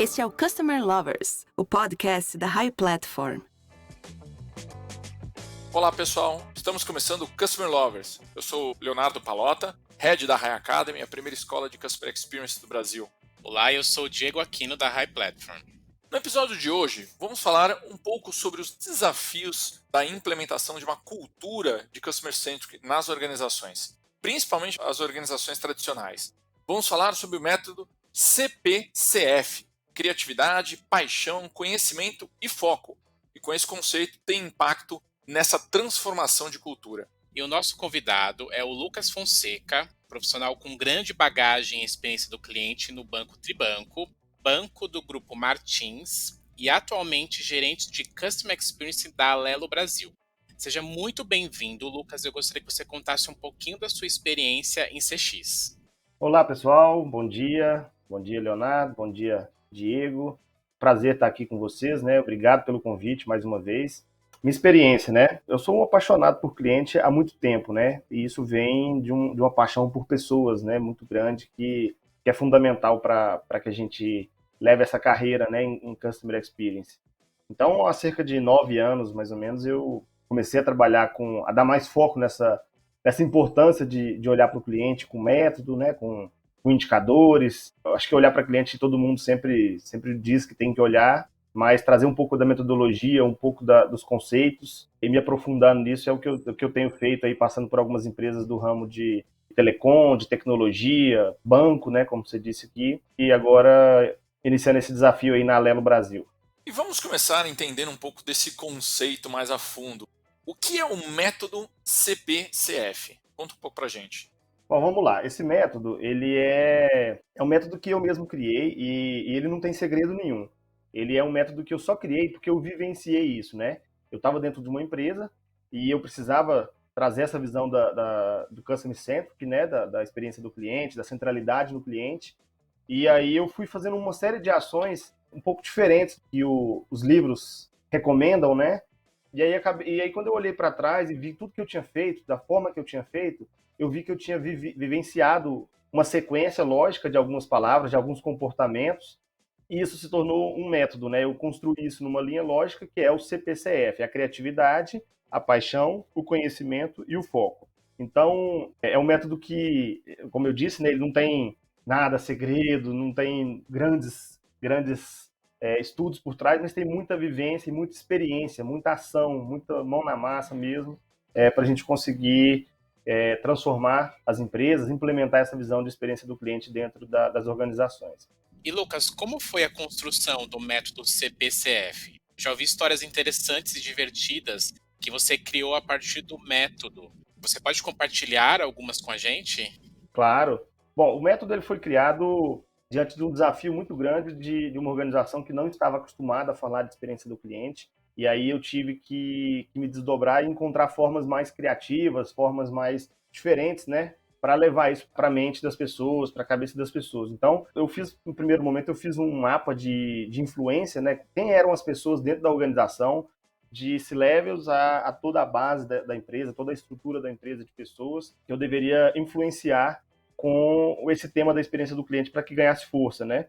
Este é o Customer Lovers, o podcast da High Platform. Olá pessoal, estamos começando o Customer Lovers. Eu sou o Leonardo Palota, Head da High Academy, a primeira escola de Customer Experience do Brasil. Olá, eu sou o Diego Aquino da High Platform. No episódio de hoje, vamos falar um pouco sobre os desafios da implementação de uma cultura de Customer Centric nas organizações, principalmente as organizações tradicionais. Vamos falar sobre o método CPCF, criatividade, paixão, conhecimento e foco. E com esse conceito tem impacto nessa transformação de cultura. E o nosso convidado é o Lucas Fonseca, profissional com grande bagagem e experiência do cliente no Banco Tribanco, banco do Grupo Martins e atualmente gerente de Customer Experience da Alelo Brasil. Seja muito bem-vindo, Lucas. Eu gostaria que você contasse um pouquinho da sua experiência em CX. Olá, pessoal. Bom dia. Bom dia, Leonardo. Bom dia, Diego. Prazer estar aqui com vocês, né? Obrigado pelo convite mais uma vez. Minha experiência, né? Eu sou um apaixonado por cliente há muito tempo, né? E isso vem de uma paixão por pessoas, né? Muito grande, que é fundamental para que a gente leve essa carreira, né? Em Customer Experience. Então, há cerca de 9 anos, mais ou menos, eu comecei a trabalhar a dar mais foco nessa importância de olhar para o cliente com método, né? Com indicadores. Eu acho que olhar para o cliente todo mundo sempre diz que tem que olhar, mas trazer um pouco da metodologia, um pouco dos conceitos e me aprofundando nisso é o que eu tenho feito aí, passando por algumas empresas do ramo de telecom, de tecnologia, banco, né, como você disse aqui, e agora iniciando esse desafio aí na Alelo Brasil. E vamos começar entendendo um pouco desse conceito mais a fundo. O que é o método CPCF? Conta um pouco pra gente. Bom, vamos lá. Esse método, ele é um método que eu mesmo criei e ele não tem segredo nenhum. Ele é um método que eu só criei porque eu vivenciei isso, né? Eu estava dentro de uma empresa e eu precisava trazer essa visão do Customer Centric, né? Da experiência do cliente, da centralidade no cliente. E aí eu fui fazendo uma série de ações um pouco diferentes que os livros recomendam, né? E aí quando eu olhei para trás e vi tudo que eu tinha feito, da forma que eu tinha feito, eu vi que eu tinha vivenciado uma sequência lógica de algumas palavras, de alguns comportamentos, e isso se tornou um método, né? Eu construí isso numa linha lógica que é o CPCF, a criatividade, a paixão, o conhecimento e o foco. Então, é um método que, como eu disse, né, ele não tem nada segredo, não tem grandes estudos por trás, mas tem muita vivência e muita experiência, muita ação, muita mão na massa mesmo, para a gente conseguir transformar as empresas, implementar essa visão de experiência do cliente dentro das organizações. E Lucas, como foi a construção do método CPCF? Já ouvi histórias interessantes e divertidas que você criou a partir do método. Você pode compartilhar algumas com a gente? Claro. Bom, o método ele foi criado diante de um desafio muito grande de uma organização que não estava acostumada a falar de experiência do cliente. E aí eu tive que me desdobrar e encontrar formas mais criativas, formas mais diferentes, né? Para levar isso para a mente das pessoas, para a cabeça das pessoas. Então, no primeiro momento, eu fiz um mapa de influência, né? Quem eram as pessoas dentro da organização, de C-levels a toda a base da empresa, toda a estrutura da empresa de pessoas que eu deveria influenciar com esse tema da experiência do cliente para que ganhasse força, né?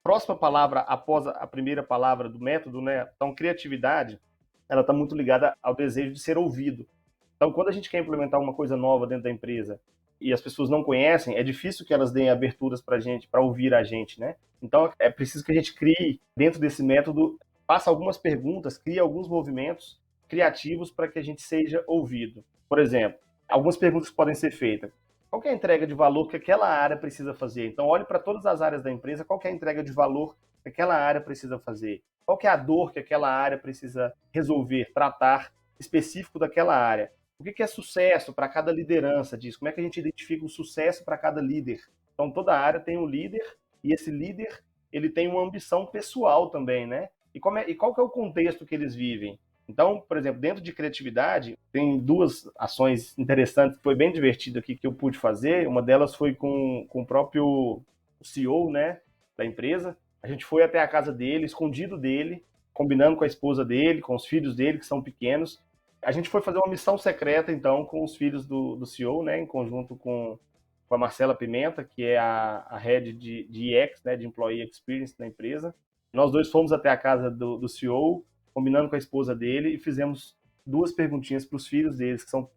Próxima palavra após a primeira palavra do método, né? Então, criatividade, ela está muito ligada ao desejo de ser ouvido. Então, quando a gente quer implementar uma coisa nova dentro da empresa e as pessoas não conhecem, é difícil que elas deem aberturas para a gente, para ouvir a gente, né? Então, é preciso que a gente crie, dentro desse método, faça algumas perguntas, crie alguns movimentos criativos para que a gente seja ouvido. Por exemplo, algumas perguntas que podem ser feitas. Qual que é a entrega de valor que aquela área precisa fazer? Então, olhe para todas as áreas da empresa, qual que é a entrega de valor que aquela área precisa fazer? Qual que é a dor que aquela área precisa resolver, tratar, específico daquela área? O que é sucesso para cada liderança disso? Como é que a gente identifica o sucesso para cada líder? Então, toda área tem um líder e esse líder ele tem uma ambição pessoal também, né? E qual que é o contexto que eles vivem? Então, por exemplo, dentro de criatividade, tem duas ações interessantes que foi bem divertido aqui que eu pude fazer. Uma delas foi com o próprio CEO, né, da empresa. A gente foi até a casa dele, escondido dele, combinando com a esposa dele, com os filhos dele, que são pequenos. A gente foi fazer uma missão secreta, então, com os filhos do CEO, né, em conjunto com a Marcela Pimenta, que é a Head de EX, né, de Employee Experience da empresa. Nós dois fomos até a casa do CEO, combinando com a esposa dele, e fizemos 2 perguntinhas para os filhos deles, que são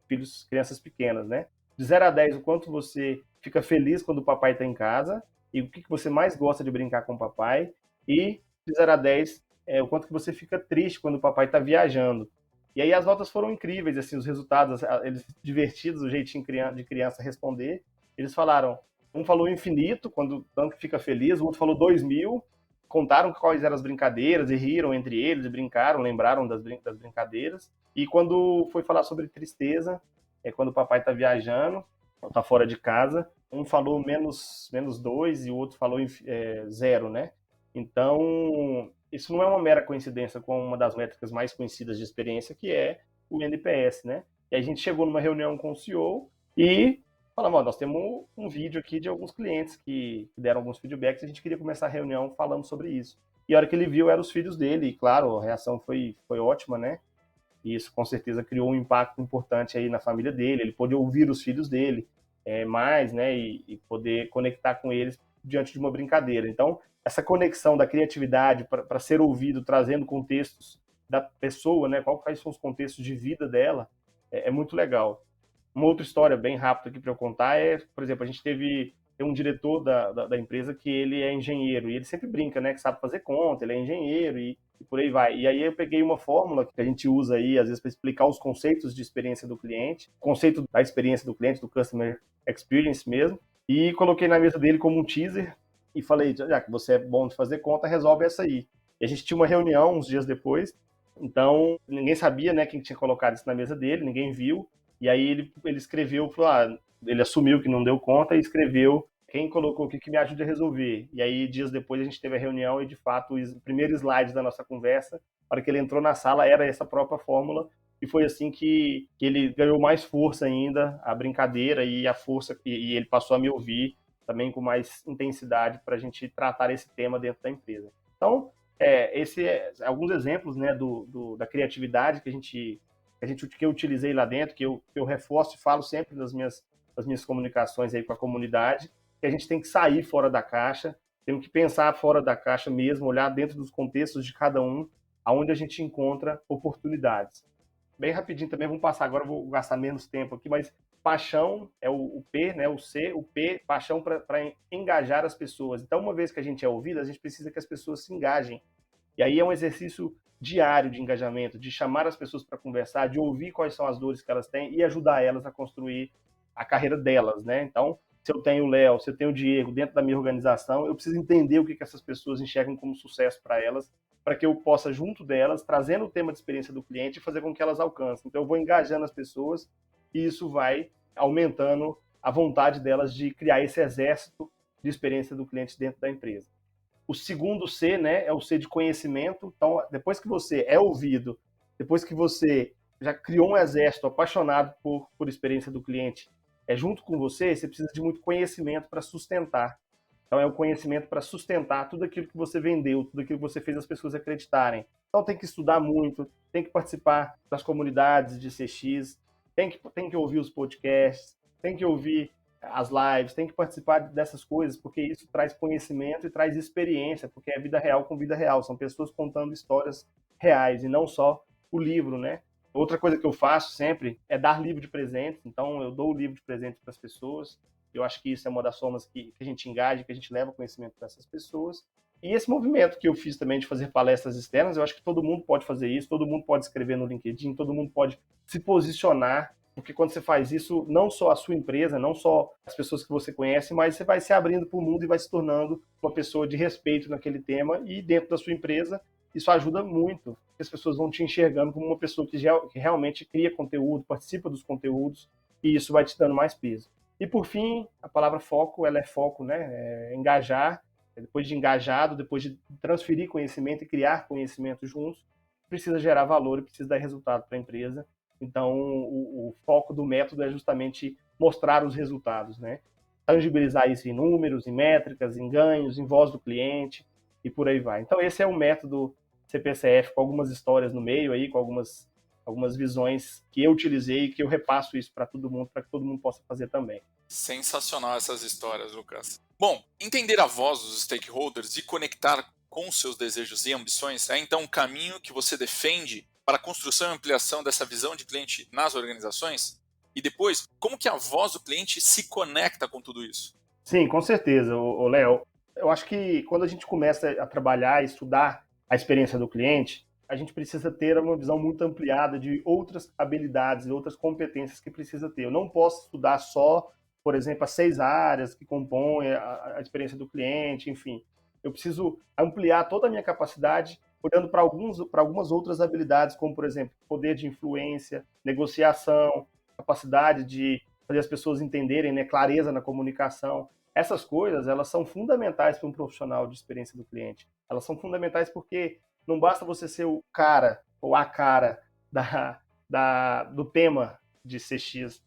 crianças pequenas, né? De 0 a 10, o quanto você fica feliz quando o papai está em casa, e o que você mais gosta de brincar com o papai, e de 0 a 10, o quanto que você fica triste quando o papai está viajando. E aí as notas foram incríveis, assim, os resultados, eles divertidos, o jeitinho de criança responder. Eles falaram, um falou infinito, quando tanto que fica feliz, o outro falou 2.000, contaram quais eram as brincadeiras e riram entre eles, e brincaram, lembraram das brincadeiras. E quando foi falar sobre tristeza, é quando o papai está viajando, está fora de casa, um falou menos 2 e o outro falou 0, né? Então, isso não é uma mera coincidência com uma das métricas mais conhecidas de experiência, que é o NPS, né? E a gente chegou numa reunião com o CEO e falamos, nós temos um vídeo aqui de alguns clientes que deram alguns feedbacks e a gente queria começar a reunião falando sobre isso. E a hora que ele viu, eram os filhos dele, e claro, a reação foi ótima, né? E isso com certeza criou um impacto importante aí na família dele, ele pôde ouvir os filhos dele mais, né? E poder conectar com eles diante de uma brincadeira. Então, essa conexão da criatividade para ser ouvido, trazendo contextos da pessoa, né? Quais são os contextos de vida dela, é muito legal. Uma outra história bem rápida aqui para eu contar por exemplo, a gente tem um diretor da empresa que ele é engenheiro, e ele sempre brinca, né, que sabe fazer conta, ele é engenheiro e por aí vai. E aí eu peguei uma fórmula que a gente usa aí, às vezes, para explicar os conceitos de experiência do cliente, conceito da experiência do cliente, do customer experience mesmo, e coloquei na mesa dele como um teaser e falei, já que você é bom de fazer conta, resolve essa aí. E a gente tinha uma reunião uns dias depois, então ninguém sabia, né, quem tinha colocado isso na mesa dele, ninguém viu. E aí ele escreveu, falou, ele assumiu que não deu conta e escreveu quem colocou o que me ajude a resolver. E aí, dias depois, a gente teve a reunião e, de fato, o primeiro slide da nossa conversa, na hora que ele entrou na sala, era essa própria fórmula. E foi assim que ele ganhou mais força ainda, a brincadeira e a força, e ele passou a me ouvir também com mais intensidade para a gente tratar esse tema dentro da empresa. Então, alguns exemplos, né, da criatividade que eu utilizei lá dentro, que eu reforço e falo sempre nas minhas comunicações aí com a comunidade, que a gente tem que sair fora da caixa, temos que pensar fora da caixa mesmo, olhar dentro dos contextos de cada um, aonde a gente encontra oportunidades. Bem rapidinho também, vamos passar agora, vou gastar menos tempo aqui, mas paixão é o P, né, o C, o P, paixão para engajar as pessoas. Então, uma vez que a gente é ouvido, a gente precisa que as pessoas se engajem. E aí é um exercício diário de engajamento, de chamar as pessoas para conversar, de ouvir quais são as dores que elas têm e ajudar elas a construir a carreira delas, né? Então, se eu tenho o Léo, se eu tenho o Diego dentro da minha organização, eu preciso entender o que essas pessoas enxergam como sucesso para elas, para que eu possa, junto delas, trazendo o tema de experiência do cliente, fazer com que elas alcancem. Então, eu vou engajando as pessoas e isso vai aumentando a vontade delas de criar esse exército de experiência do cliente dentro da empresa. O segundo C, né, é o C de conhecimento. Então, depois que você é ouvido, depois que você já criou um exército apaixonado por experiência do cliente, junto com você precisa de muito conhecimento para sustentar. Então, é o conhecimento para sustentar tudo aquilo que você vendeu, tudo aquilo que você fez as pessoas acreditarem. Então, tem que estudar muito, tem que participar das comunidades de CX, tem que ouvir os podcasts, tem que ouvir as lives, tem que participar dessas coisas, porque isso traz conhecimento e traz experiência, porque é vida real com vida real, são pessoas contando histórias reais e não só o livro, né? Outra coisa que eu faço sempre é dar livro de presentes, então eu dou o livro de presentes para as pessoas, eu acho que isso é uma das formas que a gente engaja, que a gente leva conhecimento para essas pessoas. E esse movimento que eu fiz também de fazer palestras externas, eu acho que todo mundo pode fazer isso, todo mundo pode escrever no LinkedIn, todo mundo pode se posicionar, porque quando você faz isso, não só a sua empresa, não só as pessoas que você conhece, mas você vai se abrindo para o mundo e vai se tornando uma pessoa de respeito naquele tema e dentro da sua empresa, isso ajuda muito, porque as pessoas vão te enxergando como uma pessoa que realmente cria conteúdo, participa dos conteúdos, e isso vai te dando mais peso. E por fim, a palavra foco, ela é foco, né? É engajar, depois de engajado, depois de transferir conhecimento e criar conhecimento juntos, precisa gerar valor e precisa dar resultado para a empresa. Então, o foco do método é justamente mostrar os resultados, né? Tangibilizar isso em números, em métricas, em ganhos, em voz do cliente e por aí vai. Então, esse é o método CPCF, com algumas histórias no meio aí, com algumas visões que eu utilizei e que eu repasso isso para todo mundo, para que todo mundo possa fazer também. Sensacional essas histórias, Lucas. Bom, entender a voz dos stakeholders e conectar com os seus desejos e ambições? É então um caminho que você defende para a construção e ampliação dessa visão de cliente nas organizações? E depois, como que a voz do cliente se conecta com tudo isso? Sim, com certeza, Léo. Eu acho que quando a gente começa a trabalhar e estudar a experiência do cliente, a gente precisa ter uma visão muito ampliada de outras habilidades e outras competências que precisa ter. Eu não posso estudar só, por exemplo, as 6 áreas que compõem a experiência do cliente, enfim. Eu preciso ampliar toda a minha capacidade olhando para algumas outras habilidades, como, por exemplo, poder de influência, negociação, capacidade de fazer as pessoas entenderem, né, clareza na comunicação. Essas coisas, elas são fundamentais para um profissional de experiência do cliente. Elas são fundamentais porque não basta você ser o cara ou a cara do tema de CX.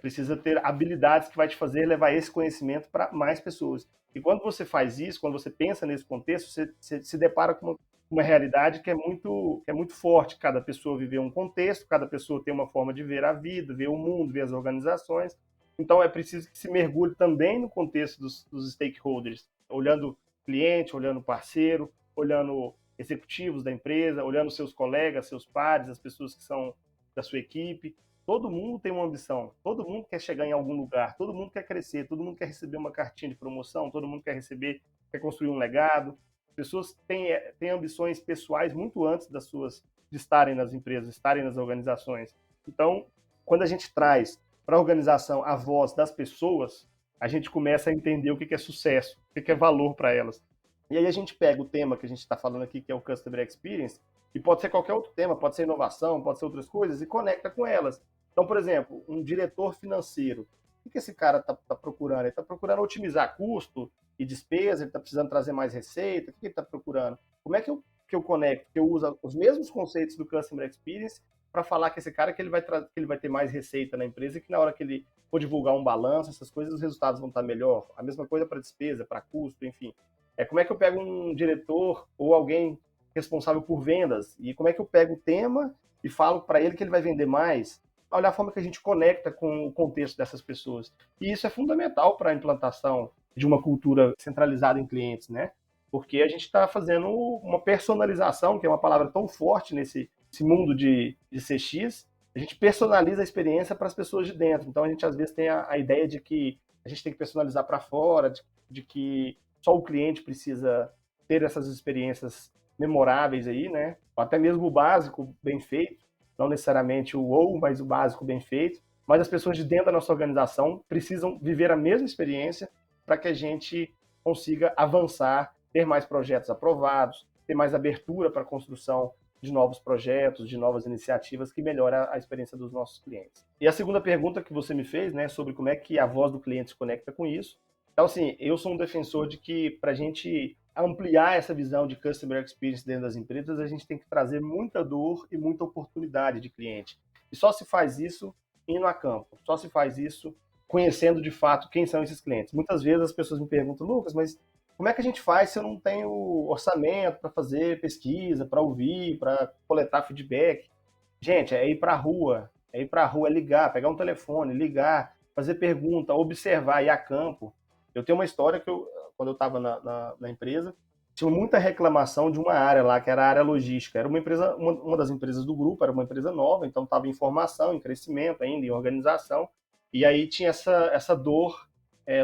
Precisa ter habilidades que vai te fazer levar esse conhecimento para mais pessoas. E quando você faz isso, quando você pensa nesse contexto, você se depara com uma realidade que é muito forte. Cada pessoa vive um contexto, cada pessoa tem uma forma de ver a vida, ver o mundo, ver as organizações. Então é preciso que se mergulhe também no contexto dos stakeholders, olhando o cliente, olhando o parceiro, olhando executivos da empresa, olhando seus colegas, seus pares, as pessoas que são da sua equipe. Todo mundo tem uma ambição, todo mundo quer chegar em algum lugar, todo mundo quer crescer, todo mundo quer receber uma cartinha de promoção, todo mundo quer construir um legado. As pessoas têm ambições pessoais muito antes de estarem nas empresas, estarem nas organizações. Então, quando a gente traz para a organização a voz das pessoas, a gente começa a entender o que é sucesso, o que é valor para elas. E aí a gente pega o tema que a gente está falando aqui, que é o Customer Experience, e pode ser qualquer outro tema, pode ser inovação, pode ser outras coisas, e conecta com elas. Então, por exemplo, um diretor financeiro, o que esse cara está procurando? Ele está procurando otimizar custo e despesa, ele está precisando trazer mais receita, o que ele está procurando? Como é que eu conecto, que eu uso os mesmos conceitos do Customer Experience para falar que esse cara que ele vai ter mais receita na empresa e que na hora que ele for divulgar um balanço, essas coisas, os resultados vão estar melhor. A mesma coisa para despesa, para custo, enfim. Como é que eu pego um diretor ou alguém responsável por vendas e como é que eu pego o tema e falo para ele que ele vai vender mais? Olhar a forma que a gente conecta com o contexto dessas pessoas. E isso é fundamental para a implantação de uma cultura centralizada em clientes, né? Porque a gente está fazendo uma personalização, que é uma palavra tão forte nesse mundo de CX, a gente personaliza a experiência para as pessoas de dentro. Então a gente às vezes tem a ideia de que a gente tem que personalizar para fora, de que só o cliente precisa ter essas experiências memoráveis aí, né? Ou até mesmo o básico bem feito, não necessariamente o ou, mas o básico bem feito. Mas as pessoas de dentro da nossa organização precisam viver a mesma experiência para que a gente consiga avançar, ter mais projetos aprovados, ter mais abertura para a construção de novos projetos, de novas iniciativas que melhoram a experiência dos nossos clientes. E a segunda pergunta que você me fez, né, sobre como é que a voz do cliente se conecta com isso. Então, assim, eu sou um defensor de que para a gente ampliar essa visão de customer experience dentro das empresas, a gente tem que trazer muita dor e muita oportunidade de cliente. E só se faz isso indo a campo, só se faz isso conhecendo de fato quem são esses clientes. Muitas vezes as pessoas me perguntam, Lucas, mas como é que a gente faz se eu não tenho orçamento para fazer pesquisa, para ouvir, para coletar feedback? Gente, é ir para a rua, é ligar, pegar um telefone, ligar, fazer pergunta, observar, ir a campo. Eu tenho uma história que quando eu estava na empresa, tinha muita reclamação de uma área lá, que era a área logística. Era uma empresa, uma das empresas do grupo, era uma empresa nova, então estava em formação, em crescimento ainda, em organização. E aí tinha essa dor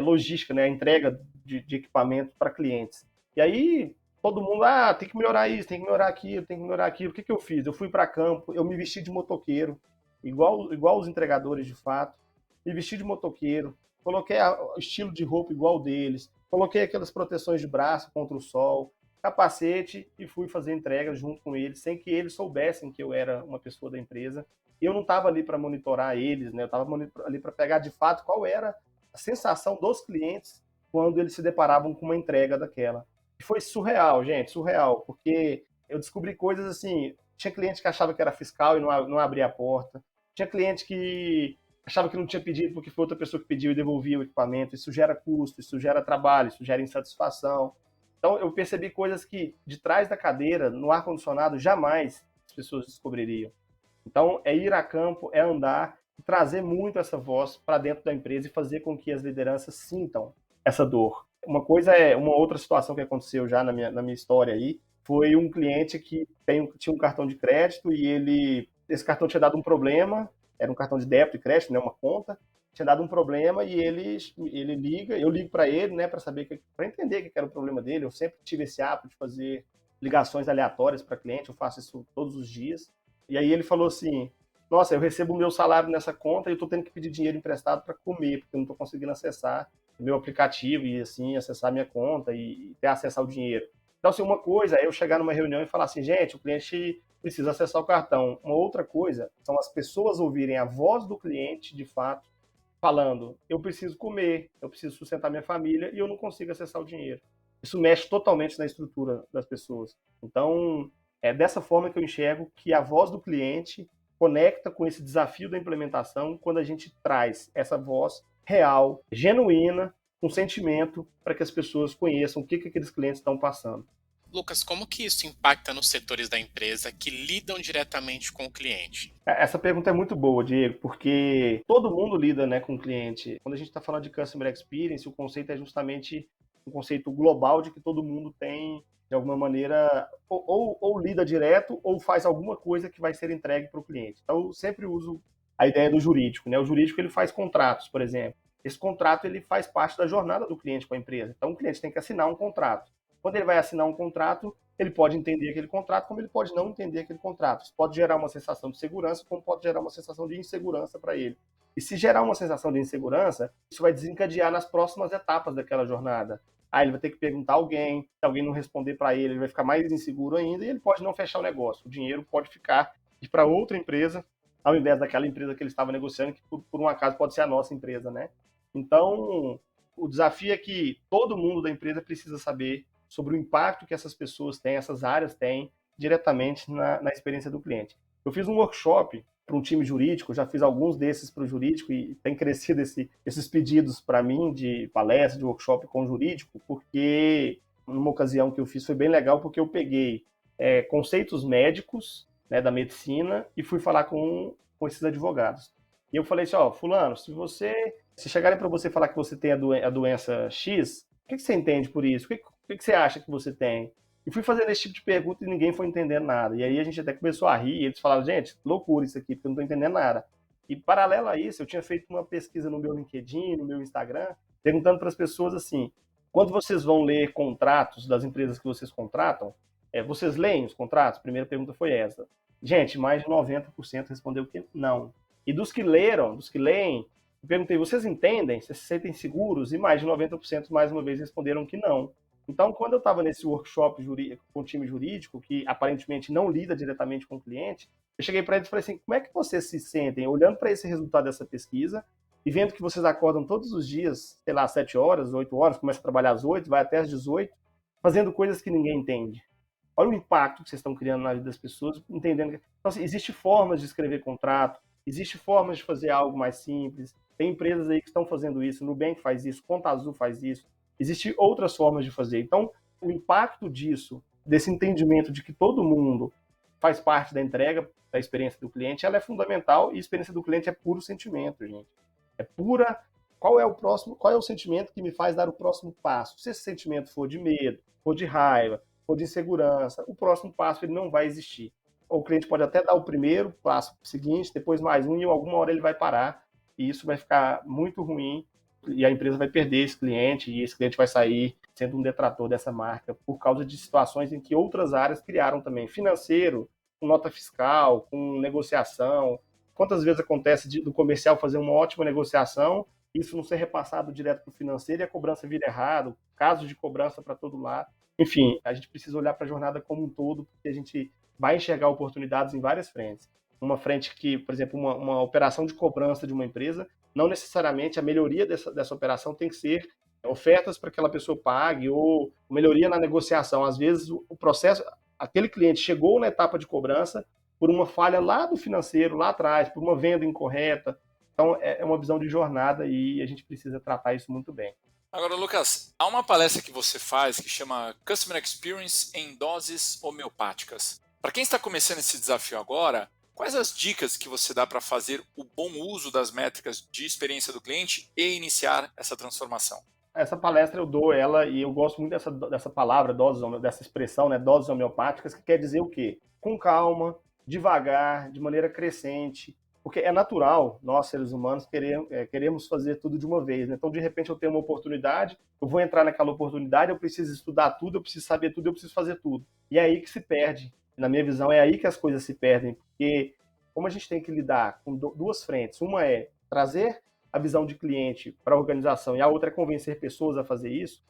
logística, né? A entrega de equipamento para clientes. E aí todo mundo, tem que melhorar isso, tem que melhorar aquilo, tem que melhorar aquilo. O que eu fiz? Eu fui para campo, eu me vesti de motoqueiro, igual os entregadores de fato, me vesti de motoqueiro, coloquei o estilo de roupa igual deles, coloquei aquelas proteções de braço contra o sol, capacete e fui fazer entrega junto com eles, sem que eles soubessem que eu era uma pessoa da empresa. Eu não estava ali para monitorar eles, né? Eu estava ali para pegar de fato qual era a sensação dos clientes quando eles se deparavam com uma entrega daquela. E foi surreal, gente, surreal, porque eu descobri coisas assim, tinha cliente que achava que era fiscal e não abria a porta, tinha cliente que achava que não tinha pedido porque foi outra pessoa que pediu e devolvia o equipamento, isso gera custo, isso gera trabalho, isso gera insatisfação. Então eu percebi coisas que de trás da cadeira, no ar-condicionado, jamais as pessoas descobririam. Então é ir a campo, é andar, trazer muito essa voz para dentro da empresa e fazer com que as lideranças sintam essa dor. Uma outra situação que aconteceu já na minha história aí, foi um cliente que tinha um cartão de crédito e esse cartão tinha dado um problema, era um cartão de débito e crédito, né, uma conta, tinha dado um problema e ele liga, eu ligo para ele, né, para entender o que era o problema dele. Eu sempre tive esse hábito de fazer ligações aleatórias para cliente, eu faço isso todos os dias. E aí ele falou assim: nossa, eu recebo o meu salário nessa conta e eu estou tendo que pedir dinheiro emprestado para comer, porque eu não estou conseguindo acessar o meu aplicativo e assim acessar a minha conta e ter acesso ao dinheiro. Então, assim, uma coisa é eu chegar numa reunião e falar assim: gente, o cliente precisa acessar o cartão. Uma outra coisa são as pessoas ouvirem a voz do cliente, de fato, falando: eu preciso comer, eu preciso sustentar minha família e eu não consigo acessar o dinheiro. Isso mexe totalmente na estrutura das pessoas. Então, é dessa forma que eu enxergo que a voz do cliente conecta com esse desafio da implementação quando a gente traz essa voz real, genuína, com sentimento, para que as pessoas conheçam o que aqueles clientes estão passando. Lucas, como que isso impacta nos setores da empresa que lidam diretamente com o cliente? Essa pergunta é muito boa, Diego, porque todo mundo lida, né, com o cliente. Quando a gente está falando de Customer Experience, o conceito é justamente um conceito global de que todo mundo tem, de alguma maneira, ou lida direto ou faz alguma coisa que vai ser entregue para o cliente. Então, eu sempre uso a ideia do jurídico, né? O jurídico ele faz contratos, por exemplo. Esse contrato ele faz parte da jornada do cliente com a empresa. Então, o cliente tem que assinar um contrato. Quando ele vai assinar um contrato, ele pode entender aquele contrato, como ele pode não entender aquele contrato. Isso pode gerar uma sensação de segurança, como pode gerar uma sensação de insegurança para ele. E se gerar uma sensação de insegurança, isso vai desencadear nas próximas etapas daquela jornada. Aí ele vai ter que perguntar a alguém, se alguém não responder para ele, ele vai ficar mais inseguro ainda e ele pode não fechar o negócio. O dinheiro pode ficar ir para outra empresa, ao invés daquela empresa que ele estava negociando, que por um acaso pode ser a nossa empresa, né? Então, o desafio é que todo mundo da empresa precisa saber sobre o impacto que essas pessoas têm, essas áreas têm, diretamente na experiência do cliente. Eu fiz um workshop para um time jurídico, já fiz alguns desses para o jurídico e tem crescido esses pedidos para mim de palestra, de workshop com o jurídico, porque numa ocasião que eu fiz foi bem legal, porque eu peguei conceitos médicos, né, da medicina e fui falar com esses advogados. E eu falei assim: ó, fulano, se chegarem para você falar que você tem a doença X, o que você entende por isso? O que você acha que você tem? E fui fazendo esse tipo de pergunta e ninguém foi entendendo nada. E aí a gente até começou a rir e eles falaram: gente, loucura isso aqui, porque eu não estou entendendo nada. E paralelo a isso, eu tinha feito uma pesquisa no meu LinkedIn, no meu Instagram, perguntando para as pessoas assim: quando vocês vão ler contratos das empresas que vocês contratam, vocês leem os contratos? A primeira pergunta foi essa. Gente, mais de 90% respondeu que não. E dos que leem, eu perguntei: vocês entendem? Vocês se sentem seguros? E mais de 90% mais uma vez responderam que não. Então, quando eu estava nesse workshop com o time jurídico, que aparentemente não lida diretamente com o cliente, eu cheguei para eles e falei assim: como é que vocês se sentem olhando para esse resultado dessa pesquisa e vendo que vocês acordam todos os dias, sei lá, às 7 horas, 8 horas, começa a trabalhar às 8, vai até às 18, fazendo coisas que ninguém entende? Olha o impacto que vocês estão criando na vida das pessoas, entendendo. Então, assim, existe formas de escrever contrato, existe formas de fazer algo mais simples. Tem empresas aí que estão fazendo isso, Nubank faz isso, Conta Azul faz isso. Existem outras formas de fazer. Então, o impacto disso, desse entendimento de que todo mundo faz parte da entrega, da experiência do cliente, ela é fundamental, e a experiência do cliente é puro sentimento, gente. É pura. Qual é o sentimento que me faz dar o próximo passo? Se esse sentimento for de medo, for de raiva, for de insegurança, o próximo passo ele não vai existir. O cliente pode até dar o primeiro passo seguinte, depois mais um, e alguma hora ele vai parar, e isso vai ficar muito ruim, e a empresa vai perder esse cliente, e esse cliente vai sair sendo um detrator dessa marca por causa de situações em que outras áreas criaram também. Financeiro, com nota fiscal, com negociação. Quantas vezes acontece do comercial fazer uma ótima negociação, isso não ser repassado direto para o financeiro e a cobrança vir errado, casos de cobrança para todo lado. Enfim, a gente precisa olhar para a jornada como um todo, porque a gente vai enxergar oportunidades em várias frentes. Uma frente que, por exemplo, uma operação de cobrança de uma empresa, não necessariamente a melhoria dessa operação tem que ser ofertas para que aquela pessoa pague ou melhoria na negociação. Às vezes, o processo, aquele cliente chegou na etapa de cobrança por uma falha lá do financeiro, lá atrás, por uma venda incorreta. Então, é uma visão de jornada e a gente precisa tratar isso muito bem. Agora, Lucas, há uma palestra que você faz que chama Customer Experience em Doses Homeopáticas. Para quem está começando esse desafio agora, quais as dicas que você dá para fazer o bom uso das métricas de experiência do cliente e iniciar essa transformação? Essa palestra eu dou ela e eu gosto muito dessa palavra, dessa expressão, né, doses homeopáticas, que quer dizer o quê? Com calma, devagar, de maneira crescente, porque é natural, nós seres humanos queremos fazer tudo de uma vez, né? Então de repente eu tenho uma oportunidade, eu vou entrar naquela oportunidade, eu preciso estudar tudo, eu preciso saber tudo, eu preciso fazer tudo. E é aí que se perde, na minha visão, é aí que as coisas se perdem, porque como a gente tem que lidar com duas frentes, uma é trazer a visão de cliente para a organização e a outra é convencer pessoas a fazer isso,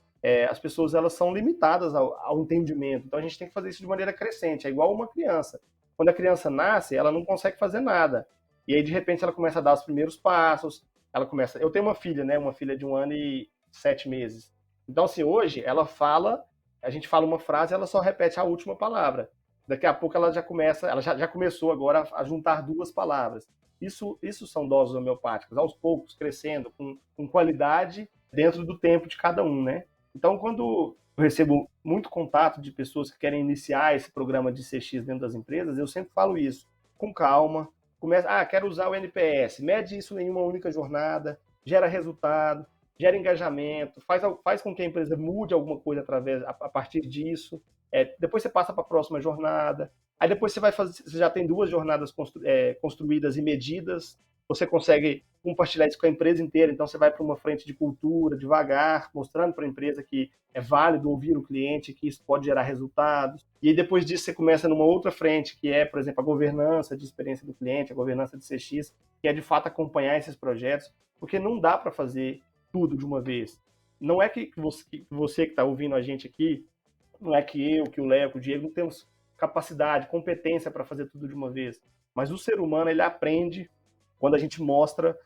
as pessoas elas são limitadas ao entendimento. Então a gente tem que fazer isso de maneira crescente, é igual uma criança. Quando a criança nasce, ela não consegue fazer nada. E aí, de repente, ela começa a dar os primeiros passos, ela começa... Eu tenho uma filha, né? Uma filha de 1 ano e 7 meses. Então, assim, hoje, ela fala, a gente fala uma frase, ela só repete a última palavra. Daqui a pouco ela já começa, ela já começou agora a juntar 2 palavras. Isso são doses homeopáticas, aos poucos, crescendo, com qualidade dentro do tempo de cada um, né? Então, quando eu recebo muito contato de pessoas que querem iniciar esse programa de CX dentro das empresas, eu sempre falo isso, com calma, começa, quero usar o NPS, mede isso em uma única jornada, gera resultado, gera engajamento, faz com que a empresa mude alguma coisa a partir disso, depois você passa para a próxima jornada, aí depois você já tem 2 jornadas construídas e medidas, você consegue compartilhar isso com a empresa inteira, então você vai para uma frente de cultura, devagar, mostrando para a empresa que é válido ouvir o cliente, que isso pode gerar resultados. E aí depois disso você começa numa outra frente, que é, por exemplo, a governança de experiência do cliente, a governança de CX, que é de fato acompanhar esses projetos, porque não dá para fazer tudo de uma vez. Não é que você que está ouvindo a gente aqui, não é que eu, que o Léo, que o Diego, não temos capacidade, competência para fazer tudo de uma vez. Mas o ser humano, ele aprende quando a gente mostra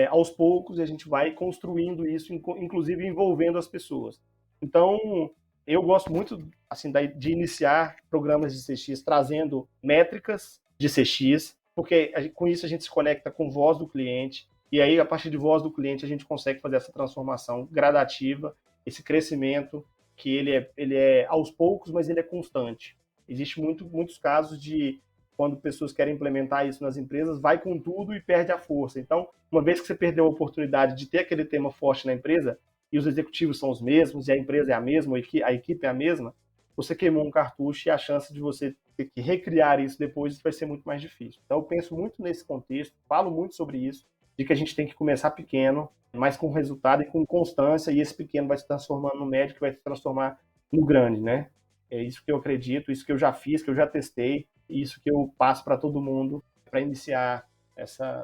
aos poucos e a gente vai construindo isso, inclusive envolvendo as pessoas. Então, eu gosto muito assim, de iniciar programas de CX trazendo métricas de CX, porque com isso a gente se conecta com voz do cliente, e aí, a partir de voz do cliente, a gente consegue fazer essa transformação gradativa, esse crescimento, que ele é aos poucos, mas ele é constante. Existe muitos casos de quando pessoas querem implementar isso nas empresas, vai com tudo e perde a força. Então, uma vez que você perdeu a oportunidade de ter aquele tema forte na empresa, e os executivos são os mesmos, e a empresa é a mesma, a equipe é a mesma, você queimou um cartucho e a chance de você ter que recriar isso depois vai ser muito mais difícil. Então, eu penso muito nesse contexto, falo muito sobre isso, de que a gente tem que começar pequeno, mas com resultado e com constância, e esse pequeno vai se transformando no médio, que vai se transformar no grande, né? É isso que eu acredito, isso que eu já fiz, que eu já testei, e isso que eu passo para todo mundo para iniciar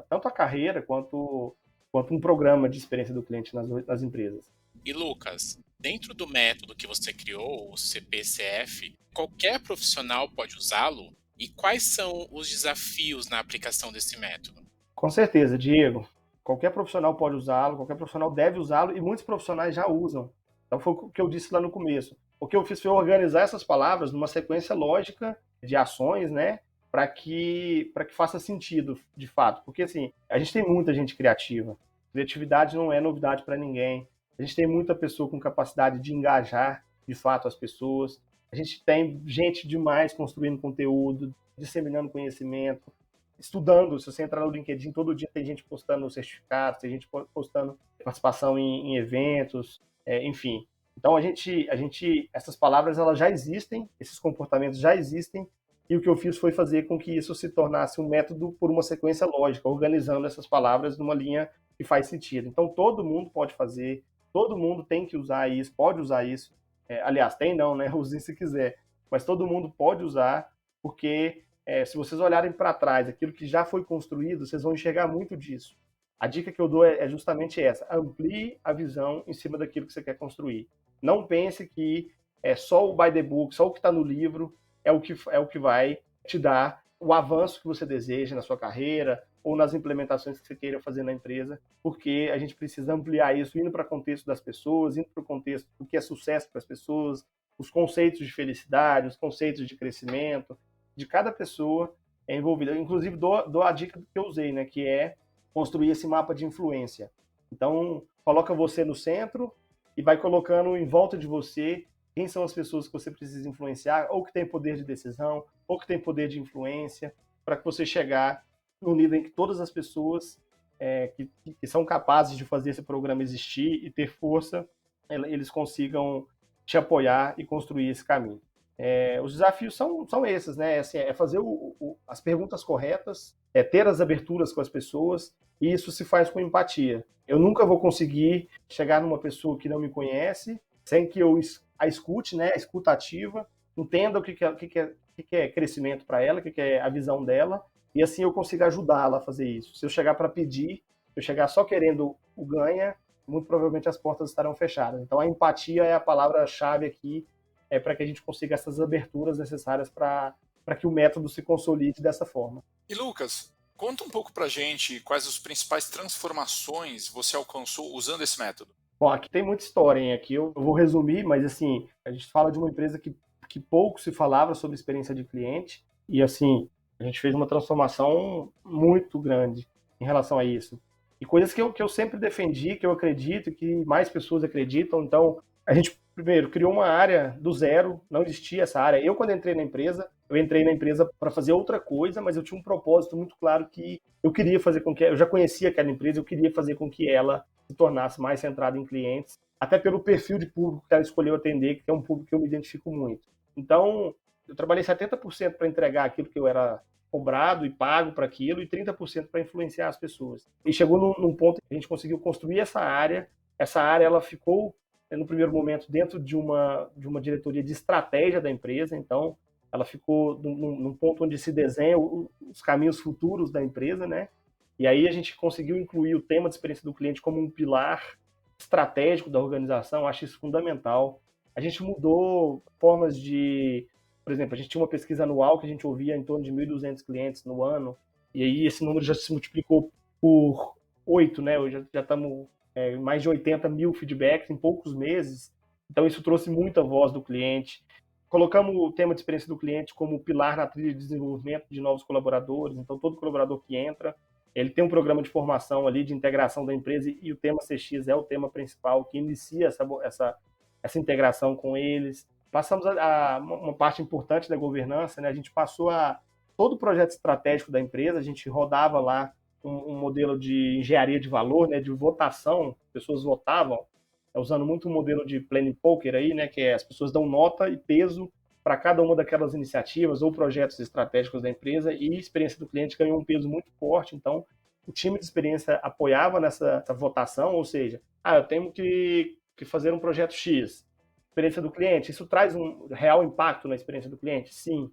tanto a carreira quanto um programa de experiência do cliente nas empresas. E Lucas, dentro do método que você criou, o CPCF, qualquer profissional pode usá-lo? E quais são os desafios na aplicação desse método? Com certeza, Diego. Qualquer profissional pode usá-lo, qualquer profissional deve usá-lo e muitos profissionais já usam. Então foi o que eu disse lá no começo. O que eu fiz foi organizar essas palavras numa sequência lógica de ações, né, para que faça sentido, de fato. Porque assim, a gente tem muita gente criativa. Criatividade não é novidade para ninguém. A gente tem muita pessoa com capacidade de engajar, de fato, as pessoas. A gente tem gente demais construindo conteúdo, disseminando conhecimento, estudando. Se você entrar no LinkedIn, todo dia tem gente postando certificados, tem gente postando participação em eventos, enfim. Então, essas palavras elas já existem, esses comportamentos já existem, e o que eu fiz foi fazer com que isso se tornasse um método por uma sequência lógica, organizando essas palavras numa linha que faz sentido. Então, todo mundo pode fazer, todo mundo tem que usar isso, pode usar isso. Aliás, tem não, né? Use se quiser. Mas todo mundo pode usar, porque se vocês olharem para trás, aquilo que já foi construído, vocês vão enxergar muito disso. A dica que eu dou é justamente essa: amplie a visão em cima daquilo que você quer construir. Não pense que só o by the book, só o que está no livro é o que vai te dar o avanço que você deseja na sua carreira ou nas implementações que você queira fazer na empresa, porque a gente precisa ampliar isso, indo para o contexto das pessoas, indo para o contexto do que é sucesso para as pessoas, os conceitos de felicidade, os conceitos de crescimento, de cada pessoa envolvida. Inclusive, dou a dica que eu usei, né, que é construir esse mapa de influência. Então, coloca você no centro e vai colocando em volta de você quem são as pessoas que você precisa influenciar, ou que tem poder de decisão, ou que tem poder de influência, para que você chegar no nível em que todas as pessoas que são capazes de fazer esse programa existir e ter força, eles consigam te apoiar e construir esse caminho. Os desafios são esses, né? Assim, é fazer as perguntas corretas, é ter as aberturas com as pessoas, e isso se faz com empatia. Eu nunca vou conseguir chegar numa pessoa que não me conhece sem que eu a escute, né? A escuta ativa, entenda o que é crescimento para ela, o que é a visão dela, e assim eu consigo ajudá-la a fazer isso. Se eu chegar para pedir, se eu chegar só querendo o ganha, muito provavelmente as portas estarão fechadas. Então a empatia é a palavra-chave aqui, para que a gente consiga essas aberturas necessárias para que o método se consolide dessa forma. E Lucas, conta um pouco pra gente quais as principais transformações você alcançou usando esse método. Bom, aqui tem muita história, hein? Aqui eu vou resumir, mas assim, a gente fala de uma empresa que pouco se falava sobre experiência de cliente, e assim, a gente fez uma transformação muito grande em relação a isso. E coisas que eu sempre defendi, que eu acredito, que mais pessoas acreditam. Então, a gente, primeiro, criou uma área do zero, não existia essa área. Eu, quando entrei na empresa, eu entrei na empresa para fazer outra coisa, mas eu tinha um propósito muito claro que eu queria fazer com que... Eu já conhecia aquela empresa, eu queria fazer com que ela se tornasse mais centrada em clientes, até pelo perfil de público que ela escolheu atender, que é um público que eu me identifico muito. Então, eu trabalhei 70% para entregar aquilo que eu era cobrado e pago para aquilo, e 30% para influenciar as pessoas. E chegou num ponto que a gente conseguiu construir essa área. Essa área ela ficou, no primeiro momento, dentro de uma diretoria de estratégia da empresa. Então, ela ficou num ponto onde se desenha os caminhos futuros da empresa, né? E aí a gente conseguiu incluir o tema de experiência do cliente como um pilar estratégico da organização. Acho isso fundamental. A gente mudou formas de... Por exemplo, a gente tinha uma pesquisa anual que a gente ouvia em torno de 1.200 clientes no ano, e aí esse número já se multiplicou por 8, né? Hoje já estamos mais de 80 mil feedbacks em poucos meses. Então isso trouxe muita voz do cliente. Colocamos o tema de experiência do cliente como pilar na trilha de desenvolvimento de novos colaboradores. Então todo colaborador que entra, ele tem um programa de formação ali, de integração da empresa, e o tema CX é o tema principal que inicia essa integração com eles. Passamos a uma parte importante da governança, né? A gente passou todo o projeto estratégico da empresa, a gente rodava lá um modelo de engenharia de valor, né? De votação, as pessoas votavam, usando muito o modelo de planning poker aí, né? Que as pessoas dão nota e peso para cada uma daquelas iniciativas ou projetos estratégicos da empresa, e a experiência do cliente ganhou um peso muito forte. Então, o time de experiência apoiava nessa votação, ou seja, eu tenho que fazer um projeto X. Experiência do cliente, isso traz um real impacto na experiência do cliente? Sim.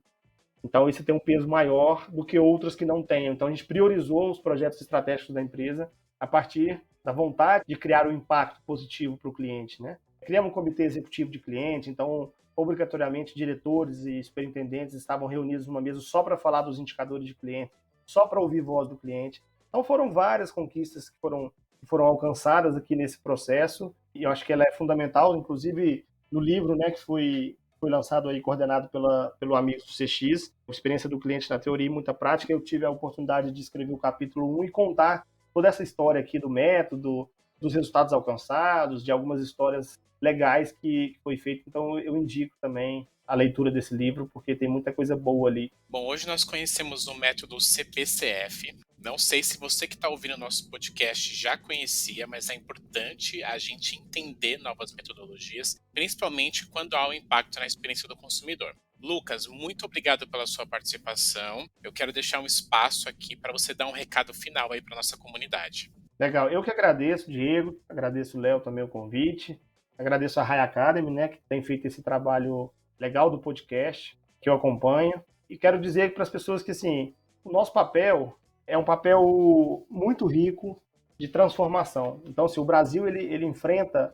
Então, isso tem um peso maior do que outros que não tenham. Então, a gente priorizou os projetos estratégicos da empresa a partir da vontade de criar um impacto positivo para o cliente, né? Criamos um comitê executivo de cliente, então, obrigatoriamente, diretores e superintendentes estavam reunidos numa mesa só para falar dos indicadores de cliente, só para ouvir a voz do cliente. Então, foram várias conquistas que foram alcançadas aqui nesse processo, e eu acho que ela é fundamental, inclusive no livro, né, que foi lançado aí, coordenado pelo amigo do CX, Experiência do Cliente na Teoria e Muita Prática. Eu tive a oportunidade de escrever o capítulo 1 e contar toda essa história aqui do método, dos resultados alcançados, de algumas histórias legais que foi feito. Então eu indico também a leitura desse livro, porque tem muita coisa boa ali. Bom, hoje nós conhecemos o método CPCF. Não sei se você que está ouvindo o nosso podcast já conhecia, mas é importante a gente entender novas metodologias, principalmente quando há um impacto na experiência do consumidor. Lucas, muito obrigado pela sua participação. Eu quero deixar um espaço aqui para você dar um recado final aí para a nossa comunidade. Legal, eu que agradeço, Diego, agradeço o Léo também o convite, agradeço a High Academy, né, que tem feito esse trabalho legal do podcast, que eu acompanho, e quero dizer para as pessoas que, assim, o nosso papel é um papel muito rico de transformação. Então, se o Brasil ele enfrenta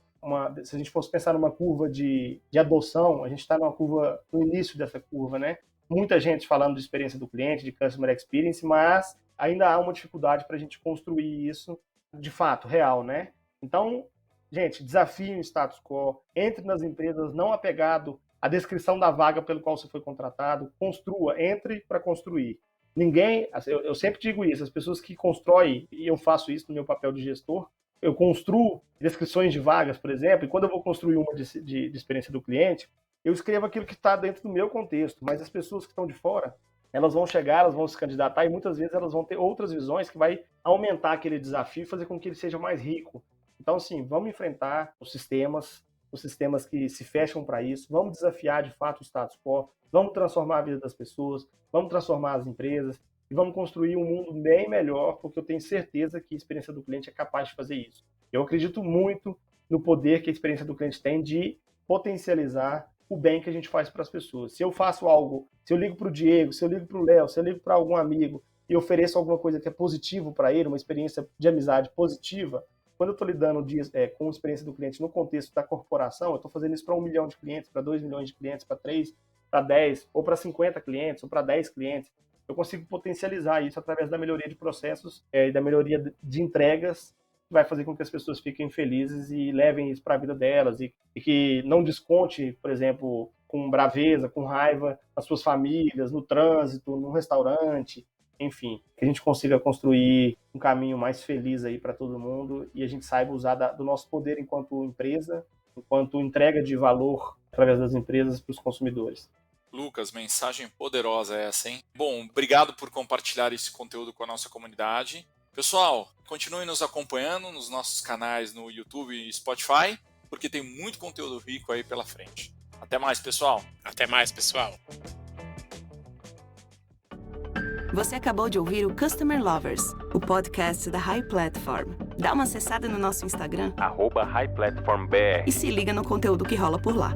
se a gente fosse pensar numa curva de adoção, a gente está numa curva, no início dessa curva, né? Muita gente falando de experiência do cliente, de customer experience, mas ainda há uma dificuldade para a gente construir isso de fato, real, né? Então, gente, desafie o status quo, entre nas empresas não apegado à descrição da vaga pelo qual você foi contratado, construa, entre para construir. Ninguém, eu sempre digo isso, as pessoas que constroem, e eu faço isso no meu papel de gestor, eu construo descrições de vagas, por exemplo, e quando eu vou construir uma de experiência do cliente, eu escrevo aquilo que está dentro do meu contexto, mas as pessoas que estão de fora, elas vão chegar, elas vão se candidatar, e muitas vezes elas vão ter outras visões que vai aumentar aquele desafio e fazer com que ele seja mais rico. Então, assim, vamos enfrentar os sistemas, os sistemas que se fecham para isso, vamos desafiar de fato o status quo, vamos transformar a vida das pessoas, vamos transformar as empresas e vamos construir um mundo bem melhor, porque eu tenho certeza que a experiência do cliente é capaz de fazer isso. Eu acredito muito no poder que a experiência do cliente tem de potencializar o bem que a gente faz para as pessoas. Se eu faço algo, se eu ligo para o Diego, se eu ligo para o Léo, se eu ligo para algum amigo e ofereço alguma coisa que é positivo para ele, uma experiência de amizade positiva, quando eu estou lidando com a experiência do cliente no contexto da corporação, eu estou fazendo isso para 1 milhão de clientes, para 2 milhões de clientes, para 3, para 10, ou para 50 clientes, ou para 10 clientes. Eu consigo potencializar isso através da melhoria de processos e da melhoria de entregas, que vai fazer com que as pessoas fiquem felizes e levem isso para a vida delas e que não desconte, por exemplo, com braveza, com raiva nas suas famílias, no trânsito, no restaurante, enfim, que a gente consiga construir um caminho mais feliz aí para todo mundo e a gente saiba usar do nosso poder enquanto empresa, enquanto entrega de valor através das empresas para os consumidores. Lucas, mensagem poderosa essa, hein? Bom, obrigado por compartilhar esse conteúdo com a nossa comunidade. Pessoal, continue nos acompanhando nos nossos canais no YouTube e Spotify, porque tem muito conteúdo rico aí pela frente. Até mais, pessoal! Até mais, pessoal! Você acabou de ouvir o Customer Lovers, o podcast da High Platform. Dá uma acessada no nosso Instagram @HighPlatformBR. e se liga no conteúdo que rola por lá.